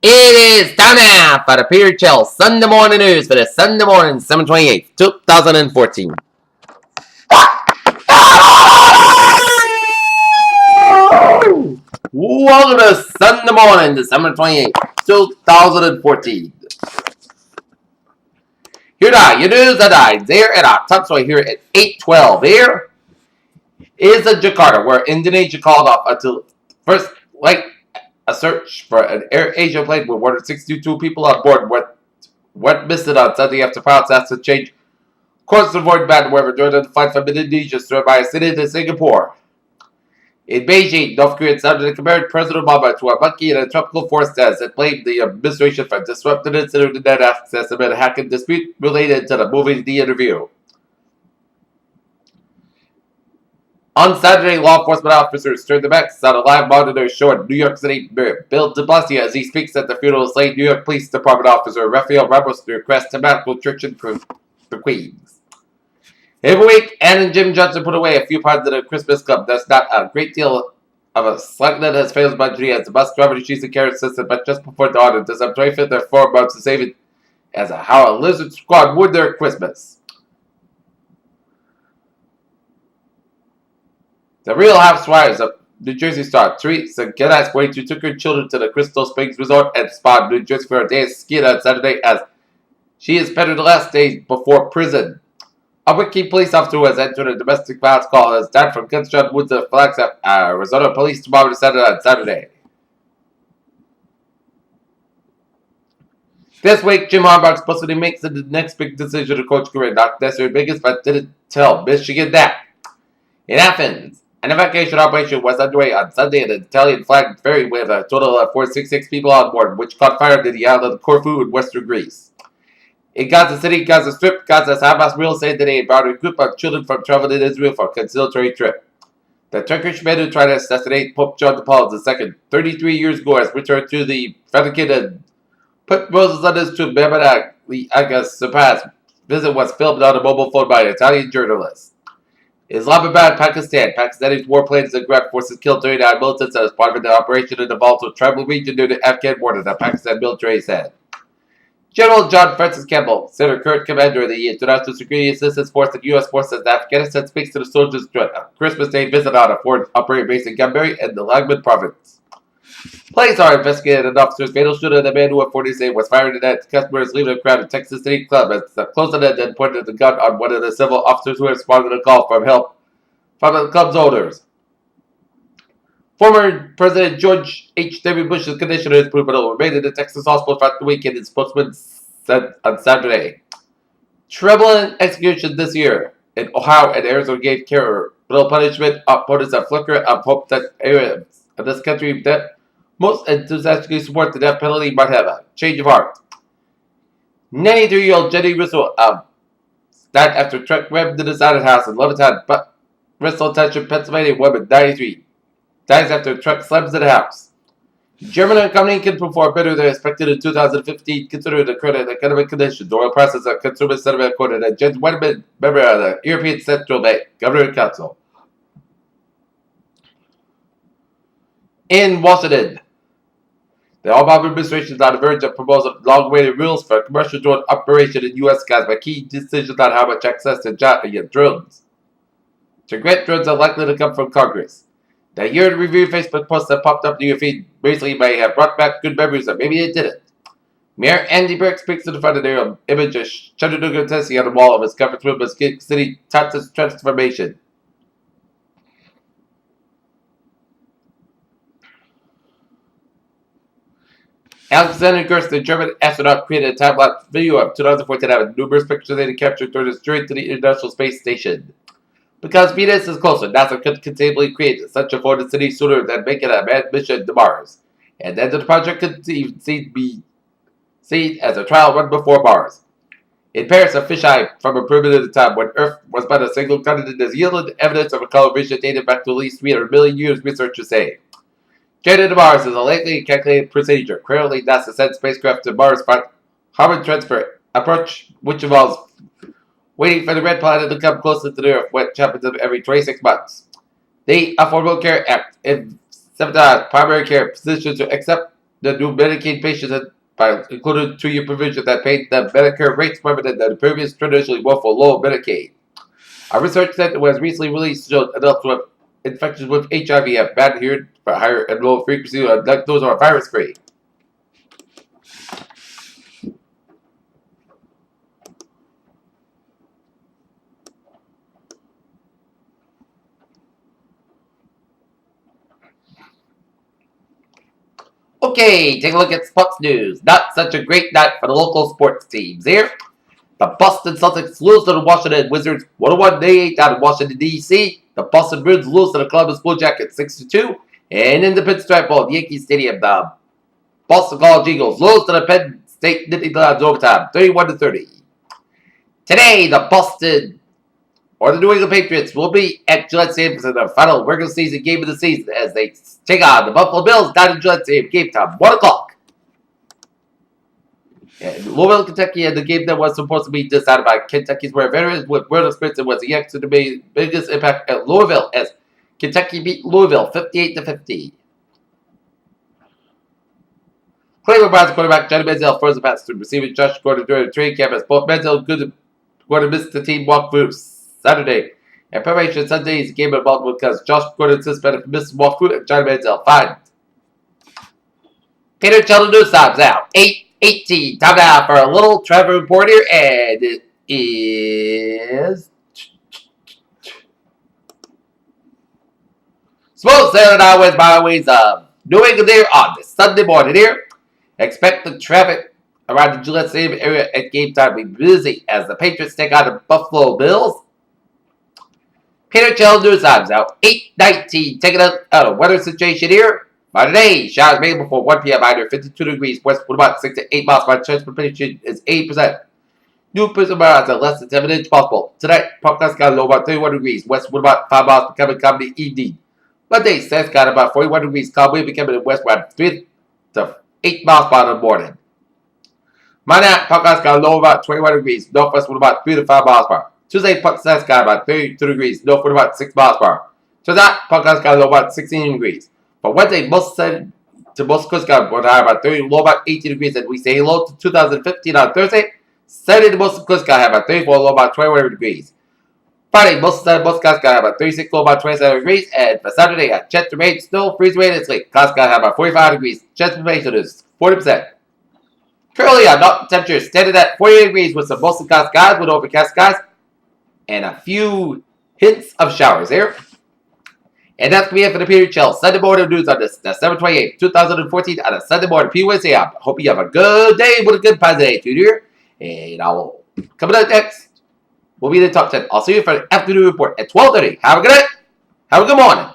It is time now for the Peter Chill Sunday morning news for the Sunday morning, 7/28th, 2014. Welcome to Sunday morning, December 28th, 2014. Here now, your news that I there at our top story here at 8:12. Here is a Jakarta, where Indonesia called off until first a search for an Air Asia plane with 162 people on board went missing on Sunday after pilots asked to change course to avoid bad weather during the flight from Indonesia by a city to Singapore. In Beijing, North Korea sounded compared President Obama to a monkey in a tropical forest as it blamed the administration for disrupting its internet access amid a hacking dispute related to the movie The Interview. On Saturday, law enforcement officers turned the backs on a live monitor showing New York City Mayor Bill de Blasio as he speaks at the funeral of slain New York Police Department officer Rafael Ramos request to medical church in the Queens. Every week, Ann and Jim Johnson put away a few pounds at a Christmas club. There's not a great deal of a slack that has failed budget as the bus driver she's a care assistant, but just before dawn on December 25th, there are 4 months to save it as how a lizard squad would their Christmas. The Real Housewives of New Jersey star Teresa Giles 42 took her children to the Crystal Springs Resort and Spa in New Jersey for a day of skiing on Saturday as she is spending the last days before prison. A Wiki police officer who has entered a domestic violence call has died from gunshot wounds at Flagstaff, Arizona Police Department said on Saturday. This week, Jim Harbaugh supposedly makes the next big decision to coach career, not necessarily biggest, but didn't tell Michigan that. In Athens, an evacuation operation was underway on Sunday in an Italian flagged ferry with a total of 466 people on board, which caught fire near the island of Corfu in western Greece. In Gaza City, Gaza Strip, Gaza's Hamas real estate today about a group of children from traveling to Israel for a conciliatory trip. The Turkish man who tried to assassinate Pope John Paul II 33 years ago has returned to the Vatican and put roses on his tomb. Mehmet Aga's surprise visit was filmed on a mobile phone by an Italian journalist. Islamabad, Pakistan. Pakistani warplanes and ground forces killed 39 militants as part of an operation in the volatile tribal region near the Afghan border, the Pakistan military said. General John Francis Campbell, Center current commander of the International Security Assistance Force and U.S. Forces in Afghanistan, speaks to the soldiers during a Christmas Day visit on a foreign operating base in Gunberry in the Laghman province. Police are investigating an officer's fatal shooting at a man who at 47 was firing at customers leaving a crowded Texas City club as the close end then pointed the gun on one of the civil officers who responded to a call from help from the club's owners. Former President George H.W. Bush's condition is proven to remain in the Texas hospital throughout the weekend, his spokesman said on Saturday. Troubling execution this year in Ohio and Arizona gave capital punishment opponents a flicker of hope that areas of this country that most enthusiastically support the death penalty might have a change of heart. 93-year-old Jenny Russell died after a truck rammed into the side of the house in Levittown, Bristol Township, Pennsylvania. Woman, 93, dies after a truck slams into the house. German company can perform better than expected in 2015, considering the current economic conditions. Oil prices and consumer sentiment, according to Jens Wedemann, member of the European Central Bank Governor Council. In Washington, the Obama administration is on the verge of proposing long-awaited rules for commercial drone operation in U.S. skies by key decisions on how much access to drones. To grant drones are likely to come from Congress. The year in review Facebook post that popped up in your feed recently may have brought back good memories, or maybe it didn't. Mayor Andy Burke speaks to the front of their image of Chattanooga, Tennessee on the wall of his conference room as Kansas City touches transformation. Alexander Gerst, the German astronaut, created a time-lapse video of 2014 having numerous pictures they captured during his journey to the International Space Station. Because Venus is closer, NASA could conceivably create such a floating city sooner than making a manned mission to Mars, and then the project could be seen as a trial run before Mars. In Paris, a fisheye from a primitive time when Earth was but a single continent has yielded evidence of a color vision dated back to at least 300 million years, researchers say. Journey to Mars is a lately calculated procedure. Currently, NASA sends spacecraft to Mars for carbon transfer approach, which involves waiting for the red planet to come closer to the Earth, which happens every 26 months. The Affordable Care Act incentivizes primary care physicians to accept the new Medicaid patients that by included 2-year provision that paid the Medicare rates more than the previous traditionally more for low Medicaid. A research that was recently released showed adults with infections with HIV have bad hearing for higher and lower frequency of those are virus free. Okay, take a look at sports news. Not such a great night for the local sports teams here. The Boston Celtics lose to the Washington Wizards 101-88 out of Washington, D.C. The Boston Bruins lose to the Columbus Blue Jackets 6-2. And in the Pinstripe Bowl at Yankee Stadium, the Boston College Eagles lose to the Penn State Nittany Lions overtime 31-30. Today, the Boston or the New England Patriots will be at Gillette Stadium for the final regular season game of the season as they take on the Buffalo Bills down in Gillette Stadium. Game time 1 o'clock. Louisville, Kentucky, and the game that was supposed to be decided by Kentucky's where veterans with world experience was yet to be biggest impact at Louisville as Kentucky beat Louisville 58-50. Cleveland Browns quarterback Johnny Manziel throws a pass to receiver Josh Gordon during the training camp as both Manziel and Gordon missed the team walkthrough Saturday. And preparation Sunday's game of Baltimore because Josh Gordon suspended for missing walkthrough and Johnny Manziel fined. Peter Sheldon news time's out. 8:18. Time now for a little Trevor report here, and it is smooth sailing highways, byways of New England here on this Sunday morning here. Expect the traffic around the Gillette Stadium area at game time to be busy as the Patriots take on the Buffalo Bills. Peter Sheldon news time's out. 8:19. Taking out a weather situation here. By today, showers may before 1 p.m. Either 52 degrees west with about 6 to 8 miles per hour. Transportation is 80%. New prison miles at less than 7 inches possible. Tonight, Podcast got low about 31 degrees. West with about 5 miles becoming calm in the evening. Monday, South got about 41 degrees. Calm wind becoming west around 3 to 8 miles per hour in the morning. Monday night, Podcast got low about 21 degrees. Northwest with about 3 to 5 miles per hour. Tuesday, Podcast got about 32 degrees. North with about 6 miles per hour. Tonight, Podcast got low about 16 degrees. But Wednesday, most said to most coast guard will high about 30, low about 18 degrees, and we say hello to 2015 on Thursday. Saturday, the most coast guard have about 34, low about 21 degrees. Friday, most coast guard have about 36, low about 27 degrees, and for Saturday, a chance to rain, snow, freeze rain, and sleet. Coast guard have about 45 degrees. Chance of rain is 40%. Currently, our north temperature is standing at 48 degrees with some mostly cloudy skies with overcast skies and a few hints of showers here. And that's going to be it for the Peter Chill Sunday morning news on this December 28th, 2014 on a Sunday morning PUSA app. Hope you have a good day with a good positive attitude here. And I will come up next. We'll be in the top 10. I'll see you for the afternoon report at 12:30. Have a good night. Have a good morning.